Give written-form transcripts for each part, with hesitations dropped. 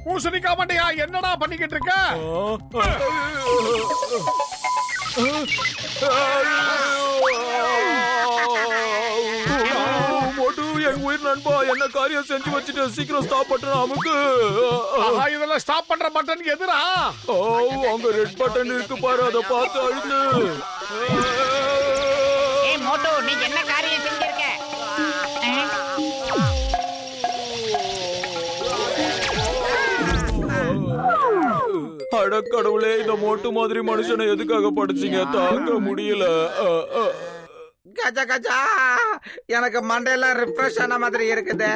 பூசணிக்கா மண்டையா, என்னடா பண்ணிக்கிட்டு இருக்க? என் உயிர் நண்பா, என்ன காரியம் செஞ்சு வச்சுட்டு சீக்கிரம் ஸ்டாப் பட்டன் அமுக்கு. இதெல்லாம் ஸ்டாப் பண்ற பட்டன் எதுரா? அங்க ரெட் பட்டன் இருக்கு பாரு, அதை பார்த்து அழுது. மோட்டோ, நீ என்ன காரியம் செஞ்சிருக்க? அடக்கடவுளே, இந்த மோட்டு மாதிரி மனுஷனை எதுக்காக படிச்சீங்க? தாங்க முடியல. கஜா கஜா, எனக்கு மண்டையெல்லாம் ரிஃப்ரெஷ் ஆன மாதிரி இருக்குது.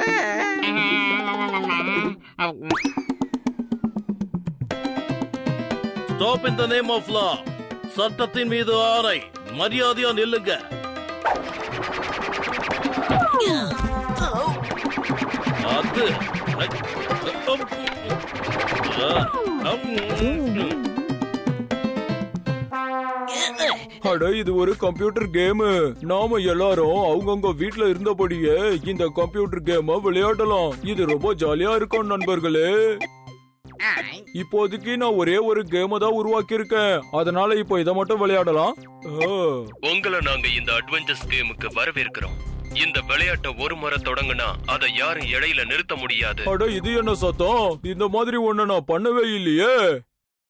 Stop in the name of law. சட்டத்தின் மீது ஆணை. மரியாதையா நில்லுங்க. அது அட, இது ஒரு கம்ப்யூட்டர் கேம். நாம எல்லாரும் அவங்கவுங்க வீட்ல இருந்தபடியே இந்த கம்ப்யூட்டர் கேம விளையாடலாம். இது ரொம்ப ஜாலியா இருக்கும் நண்பர்களே. இப்போதைக்கு நான் ஒரே ஒரு கேம தான் உருவாக்கி இருக்கேன், அதனால இப்போ இதை மட்டும் விளையாடலாம். உங்களை நாங்க இந்த அட்வென்ச்சர்ஸ் கேமுக்கு வரவேற்கிறோம். இந்த விளையாட்டை ஒரு முறை தொடங்குனா அதை யாரும் இடையில நிறுத்த முடியாது. அட, இது என்ன சத்தம்? இந்த மாதிரி ஒண்ணு நான் பண்ணவே இல்லையே.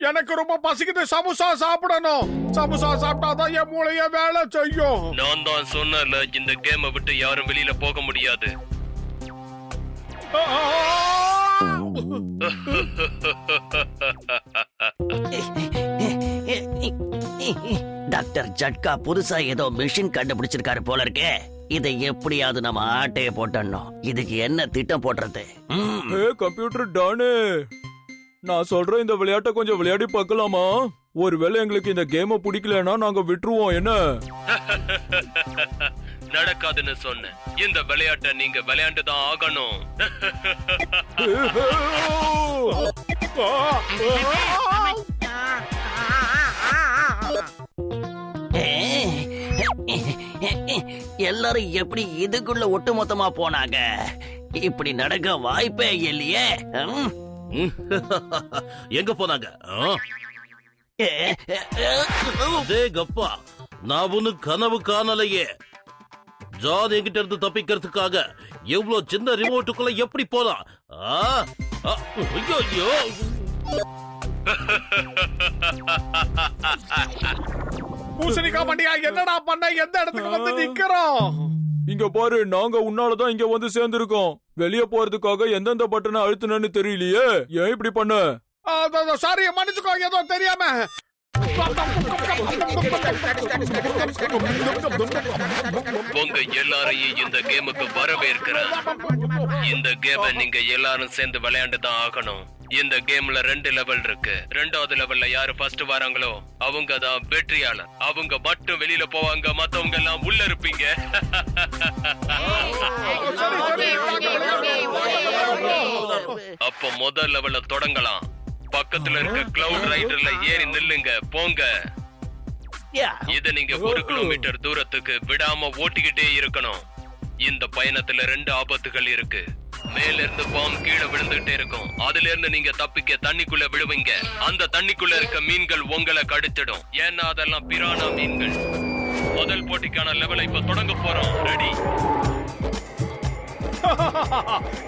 எனக்கு ரொம்ப பசிக்குது, சமோசா சாப்பிடணும். சமோசா சாப்பிட்டாதான் என் மூளைய வேலை செய்யும். நான் தான் சொன்னல, இந்த கேமை விட்டு யாரும் வெளியில போக முடியாது. டாக்டர் ஜட்கா புதுசா ஏதோ மிஷின் கண்டுபிடிச்சிருக்காரு போல இருக்கே. இதை எப்படியாவது நம்ம ஆட்டையை போட்டணும். இதுக்கு என்ன திட்டம் போடுறது? கம்ப்யூட்டர் டானே, நான் சொல்றேன், இந்த விளையாட்டை கொஞ்சம் விளையாடி பார்க்கலாமா? ஒருவேளை எங்களுக்கு இந்த கேம பிடிக்கலன்னா நாங்க விட்டுருவோம். என்ன? நடக்காதுன்னு சொன்னேன். இந்த விளையாட்டை நீங்க விளையாண்டுதான் ஆகணும். எல்லாரும் எப்படி இதுக்குள்ள ஒட்டுமொத்தமா போனாங்க? இப்படி நடக்க வாய்ப்பே இல்லையே. எங்க போனாங்க? கப்பா, நான் ஒண்ணு கனவு காணலையே. ஜான் என்கிட்ட இருந்து தப்பிக்கிறதுக்காக எவ்வளவு சின்ன ரிமோட்டுக்குள்ள எப்படி போலாம்? பூசணிக்கா மண்டியா, என்னடா பண்ண? எந்த இடத்துக்கு வந்து நிக்கிறோம்? இங்க பாரு, நாங்க உன்னாலதான் இங்க வந்து சேர்ந்திருக்கோம். வெளியே போறதுக்காக எந்தெந்த பட்டனை அழுத்தினு தெரியலையே. ஏன் இப்படி பண்ண? சாரி, மன்னிச்சுக்கோ, ஏதோ தெரியாம. உங்க எல்லாரையும் இந்த கேமுக்கு வரவேற்கிறேன். இந்த கேமை நீங்க எல்லாரும் சேர்ந்து விளையாண்டுதான் ஆகணும். இந்த கேம்ல 2 லெவல் இருக்கு. 2வது லெவல்ல யாரு ஃபர்ஸ்ட் வராங்களோ அவங்க தான் வெற்றியாளர். அவங்க மட்டும் வெளியில போவாங்க, மத்தவங்க எல்லாம் உள்ள இருப்பீங்க. அப்போ முதல் லெவல்ல தொடங்கலாம். பக்கத்துல இருக்க கிளவுட் ரைடர்ல ஏறி நில்லுங்க, போங்க. இத நீங்க 1 கிலோமீட்டர் தூரத்துக்கு விடாம ஓட்டிக்கிட்டே இருக்கணும். இந்த பயணத்துல 2 ஆபத்துகள் இருக்கு. மேல இருந்து பாம்பு கீழே விழுந்துகிட்டே இருக்கும். அதுல இருந்து நீங்க தப்பிக்க தண்ணிக்குள்ள விழுவீங்க. அந்த தண்ணிக்குள்ள இருக்க மீன்கள் உங்களை கடிச்சிடும். ஏன்னா அதெல்லாம் பிரானா மீன்கள். முதல் போட்டிக்கான லெவலை இப்ப தொடங்க போறோம். ரெடி?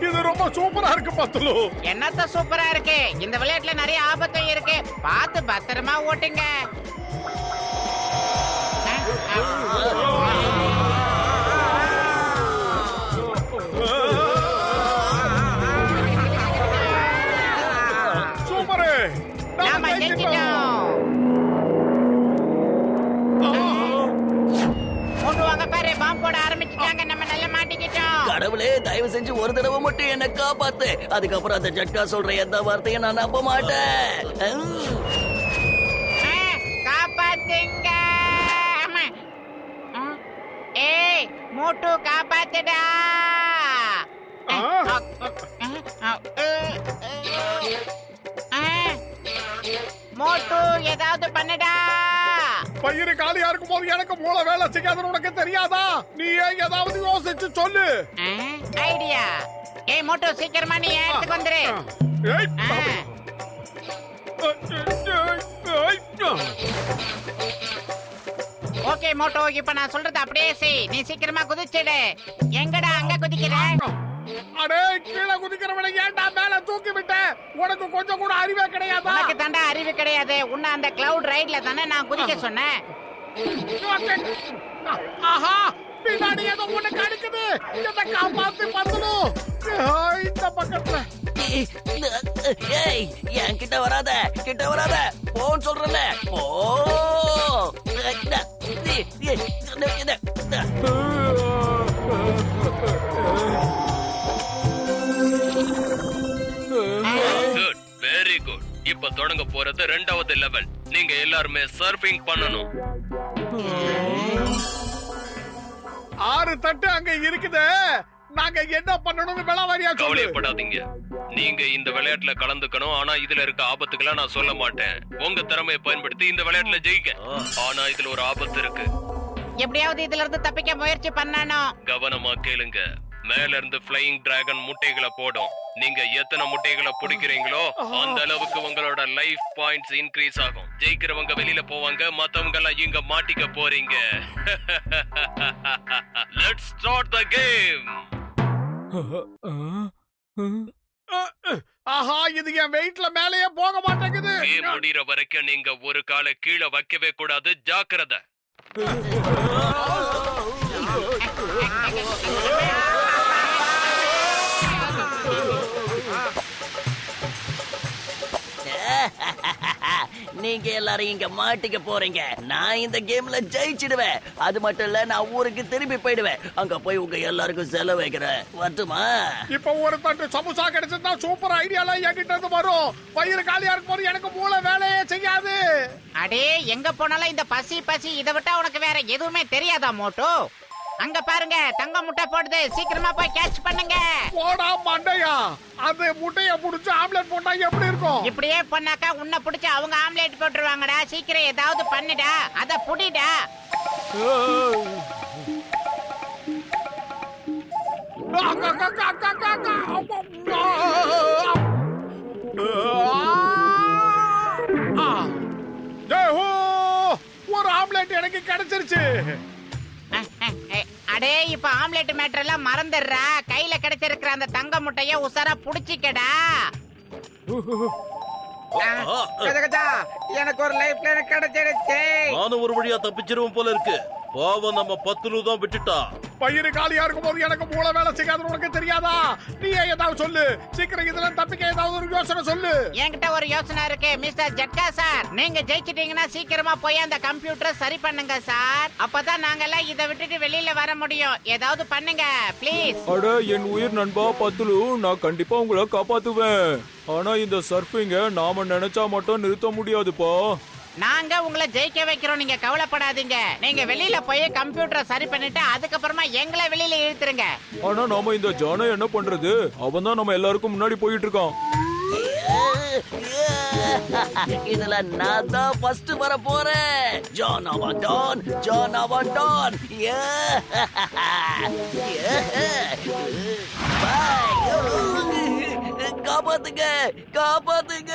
இது ரொம்ப சூப்பரா இருக்கு பத்துலு. என்னத்த சூப்பரா இருக்கு? இந்த விளையாட்டுல நிறைய ஆபத்து இருக்கு. பார்த்து பத்திரமா ஓட்டுங்க. சூப்பர், நாம ஜெயிச்சிட்டோம். கொண்டு வாங்க பாரு, பாம்பு போட ஆரம்பிச்சிட்டாங்க. நம்ம நல்லா மாட்டிக்கிட்டோம். கடவுளே, தயவு செஞ்சு ஒரு தடவை மட்டும் என்ன காப்பாத்து. அதுக்கப்புறம் அந்த ஜட்கா சொல்ற எந்த வார்த்தையும் நான் நம்ப மாட்டேன். காப்பாத்துங்க. ஏய் மோட்டு, காப்பாத்துடா. மோட்டு ஏதாவது பண்ணுடா. பயிறு காலியா இருக்கும் போது எனக்கு மூளை வேலை செய்யாதுன்னு உனக்கு தெரியாதா? நீ ஏன் ஏதாவது யோசிச்சு சொல்லு. ஐடியா. ஏய் மோட்டு, சீக்கிரமா நீ எடுத்துக்கு வந்துரு. ஏய், ஓகே மோட்டோ, இப்ப நான் சொல்றது அப்படியே செய். நீ சீக்கிரமா குதிச்சிடு. எங்கடா அங்க குதிக்கிற? அடே, கீழே குதிக்கிறவனை ஏன்டா மேல தூக்கி விட்ட? உனக்கு கொஞ்சம் கூட அறிவே கிடையாதா? உனக்கு தாண்டா அறிவு கிடையாது. உன்னை அந்த கிளவுட் ரைட்ல தானே நான் குதிக்க சொன்னேன். ஆஹா, பின்னாடி ஏதோ ஒண்ணு கடிக்குது. இதை காப்பாத்தி பத்தணும். இந்த பக்கத்துல ஏய், என்கிட்ட வராத, கிட்ட வராத, போன்னு சொல்றல. போ. Good, very good. இப்ப தொடங்க போறது 2வது லெவல். நீங்க எல்லாருமே சர்ஃபிங் பண்ணணும். 6 தட்டு அங்க இருக்குது. நாங்க என்ன பண்ணணும்னு விளவாரியா சொல்லு. கவலைப்படாதீங்க. நீங்க இந்த விளையாட்டுல கலந்துக்கணும். ஆனா இதுல இருக்க ஆபத்துக்களை நான் சொல்ல மாட்டேன். உங்க திறமையை பயன்படுத்தி இந்த விளையாட்டுல ஜெயிக்க. ஆனா இதுல ஒரு ஆபத்து இருக்கு. எப்படியாவது இதுல இருந்து தப்பிக்க முயற்சி பண்ணணும். கவனமா கேளுங்க. மேல இருந்து ஃப்ளையிங் டிராகன் முட்டைகளை போடும். நீங்க எத்தனை முட்டைகளை பிடிக்கிறீங்களோ அந்த அளவுக்கு உங்களோட லைஃப் பாயிண்ட்ஸ் இன்க்ரீஸ் ஆகும். ஜெயிக்கிறவங்க வெளியில போவாங்க, மத்தவங்க எல்லாம் இங்க மாட்டிக்க போறீங்க. Let's start the game. ஆஹா, இது என் வெயிட்ல மேலேயே போக மாட்டேங்குது. கேம் முடிற வரைக்கும் நீங்க ஒரு காலை கீழே வைக்கவே கூடாது. ஜாக்கிரதை. நீங்க எல்லாரும் இங்க மாட்டிக்க போறீங்க. நான் இந்த கேம்ல ஜெயிச்சிடுவேன். அது மட்டும் இல்ல, நான் ஊருக்கு திரும்பி போயிடுவேன். அங்க போய் உங்க எல்லாருக்கும் செலவு வைக்கிறேன். வரட்டுமா? இப்ப ஒரு தட்டு சமோசா கிடைச்சா சூப்பர் ஐடியால என்கிட்ட இருந்து வரும். பயிறு காலியா இருக்கும் போது எனக்கு மூளை வேலையே செய்யாது. அடே, எங்க போனாலும் இந்த பசி பசி இதை விட்டா உனக்கு வேற எதுவுமே தெரியாதா மோட்டோ? அங்க பாருங்க, தங்க முட்டை போடுது. சீக்கிரமா போய் கேட்ச் பண்ணுங்க. போடா மண்டையா, அந்த முட்டைய புடிச்சு ஆம்லெட் போட்டா எப்படி இருக்கும்? இப்படியே பண்ணாக்கா உன்னை பிடிச்சு அவங்க ஆம்லேட் போட்டுருவாங்கடா. சீக்கிரம் ஏதாவது பண்ணுடா, அத புடிடா. ஒரு ஆம்லெட் எனக்கு கிடைச்சிருச்சு. அடே, இப்ப ஆம்லெட் மேட்டர் எல்லாம் மறந்துடுறா. கையில கிடைச்சிருக்கிற அந்த தங்க முட்டைய உசாரா புடிச்சிக்கடா. கஜா கஜா, எனக்கு ஒரு லைஃப் லைன் கிடைச்சிருச்சு. நானும் ஒரு வழியா தப்பிச்சிருவோம் போல இருக்கு. பாவம், நம்ம 10 தான் விட்டுட்டா. பயிறு காலியா இருக்கும் போது எனக்கு மூளை வேலை செய்யாதுன்னு உனக்கு தெரியாதா? நீ ஏதாவது சொல்லு. சீக்கிரம் இதுல தப்பிக்க ஏதாவது ஒரு யோசனை சொல்லு. என்கிட்ட ஒரு யோசனை இருக்கு மிஸ்டர் ஜட்கா சார். நீங்க ஜெயிச்சிட்டீங்கன்னா சீக்கிரமா போய் அந்த கம்ப்யூட்டரை சரி பண்ணுங்க சார். அப்பதான் நாங்கெல்லாம் இதை விட்டுட்டு வெளியில வர முடியும். ஏதாவது பண்ணுங்க ப்ளீஸ். அட, என் உயிர் நண்பா பத்துலு, நான் கண்டிப்பா உங்களை காப்பாத்துவேன். ஆனா இந்த சர்ஃபிங்க நாம நினைச்சா மட்டும் நிறுத்த முடியாதுப்பா. நாங்க உங்களை ஜெயிக்க வைக்கிறோம், நீங்க கவலைப்படாதீங்க. நீங்க வெளியில போய் கம்ப்யூட்டரை சரி பண்ணிட்டு அதுக்கப்புறமா எங்களை வெளியில இழுத்துருங்க. ஆனா நாம இந்த ஜானை என்ன பண்றது? அவன் தான் நம்ம எல்லாருக்கும் முன்னாடி போயிட்டு இருக்கான். இதுல நான் தான் ஃபர்ஸ்ட் வர போறேன். ஜான் அவன் டான். காப்பாத்துங்க.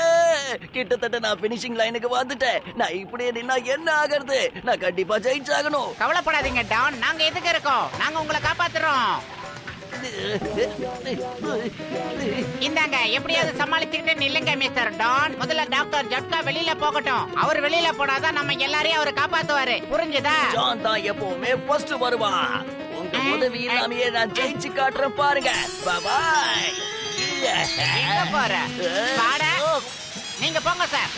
கிட்டத்தட்ட நான் பினிஷிங் லைனுக்கு வந்துட்டேன். நான் இப்படியே நின்னா என்ன ஆகிறது? நான் கண்டிப்பா ஜெயிச்சாகணும். கவலைப்படாதீங்க டான், நாங்க எதுக்கு இருக்கோம். நாங்க உங்களை காப்பாத்துறோம். இந்தாங்க, எப்படியாவது சமாளிச்சுக்கிட்டு நில்லுங்க மிஸ்டர் டான். முதல்ல டாக்டர் ஜட்கா வெளியில போகட்டும். அவர் வெளியில போனாதான் நம்ம எல்லாரையும் அவர் காப்பாத்துவாரு. புரிஞ்சுதா? ஜான் தான் எப்பவுமே ஃபர்ஸ்ட் வருவான். உங்க உதவி இல்லாமயே நான் ஜெயிச்சு காட்டுறேன் பாருங்க. பாய். எங்க போற? வாடா. நீங்க போங்க சார்.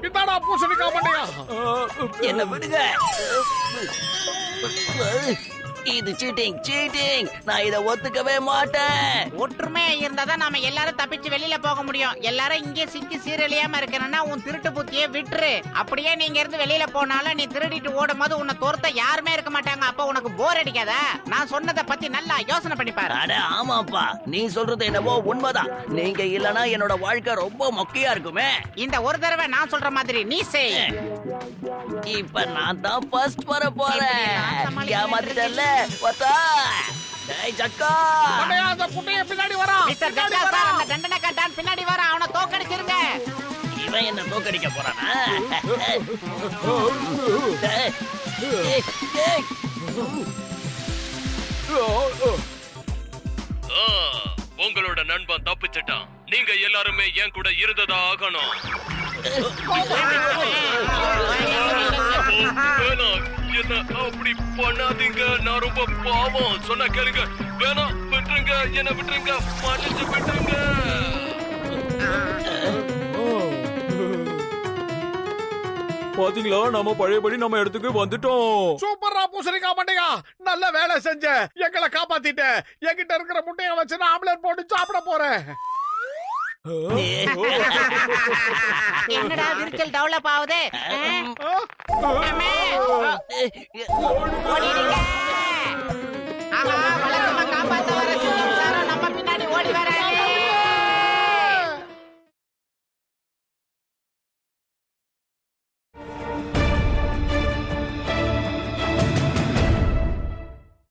இதாடா பூசணிக்கா மண்டையா. என்ன விடுங்க. இது சீட்டிங் சீட்டிங். நான் இத ஒத்துக்கவே மாட்டேன். ஒற்றுமையா இருந்தா தான் நாம எல்லாரும் தப்பிச்சு வெளியில போக முடியும். எல்லாரும் இங்கே சிக்கி சீரழியாம இருக்கணும்னா உன் திருட்டு புத்தியை விட்டுரு. அப்படியே நீங்க இருந்து வெளியில போனாலும் நீ திருடிட்டு ஓடும் போது உன்னை துரத்த யாருமே இருக்க மாட்டாங்க. அப்ப உனக்கு போர் அடிக்காதா? நான் சொன்னதை பத்தி நல்லா யோசனை பண்ணி பாரு. அட ஆமாப்பா, நீ சொல்றது என்னவோ உண்மைதான். நீங்க இல்லனா என்னோட வாழ்க்கை ரொம்ப மொக்கையா இருக்குமே. இந்த ஒரு தடவை நான் சொல்ற மாதிரி நீ செய். இப்ப நான் தான் ஃபர்ஸ்ட் வர போறேன். ஏமாத்திட்டல்ல பார்த்தா. டேய் ஜக்கா, மண்டையா, அந்த புட்டைய பின்னாடி வரான். மிஸ்டர் பின்னாடி ஜக்கா சார், வரான். அந்த தண்டனை கட்டான் பின்னாடி வர அவனை தோக்கடிச்சிருங்க. இவன் என்ன தோக்கடிக்க போறானா? டேய், டேய், டேய். உங்களோட நண்பன் தப்பிச்சிட்டான். நீங்க எல்லாருமே என் கூட இருந்ததா ஆகணும். வேணாம், என்ன அப்படி பண்ணாதீங்க. நான் ரொம்ப பாவம். சொன்னா கேளுங்க. வேணாம், விட்டுருங்க, என்ன விட்டுருங்க, மன்னிச்சு விட்டுருங்க. பாத்தீங்களா, நம்ம பழையபடி நம்ம இடத்துக்கு வந்துட்டோம். சூப்பர்ரா பூசணிக்கா மண்டையா, நல்ல வேலை செஞ்ச. எங்களை காப்பாத்திட்ட. என்கிட்ட இருக்கிற முட்டைய வச்சு நான் ஆம்லெட் போட்டு சாப்பிட போறேன். என்னடா விரிச்சல் டெவலப் ஆகுது? அம்மே, ஓடிடுங்க.